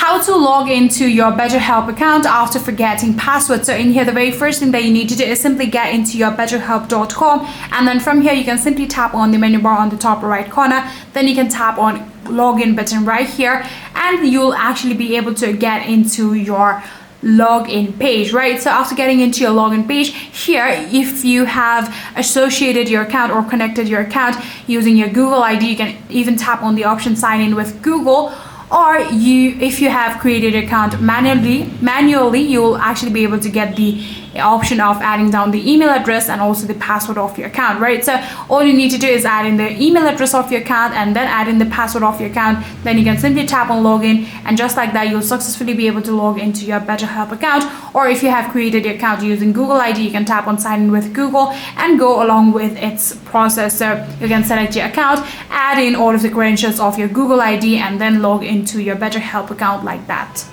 how to log into your BetterHelp account after forgetting password. So in here, the very first thing that you need to do is simply get into your betterhelp.com, and then from here you can simply tap on the menu bar on the top right corner. Then you can tap on login button right here, and you'll actually be able to get into your login page, right? So after getting into your login page here, if you have associated your account or connected your account using your Google ID, you can even tap on the option sign in with Google. Or if you have created an account manually, you will actually be able to get the option of adding down the email address and also the password of your account, right? So all you need to do is add in the email address of your account and then add in the password of your account. Then you can simply tap on login, and just like that, you'll successfully be able to log into your BetterHelp account. Or if you have created your account using Google ID, you can tap on sign in with Google and go along with its process. So you can select your account, add in all of the credentials of your Google ID, and then log into your BetterHelp account like that.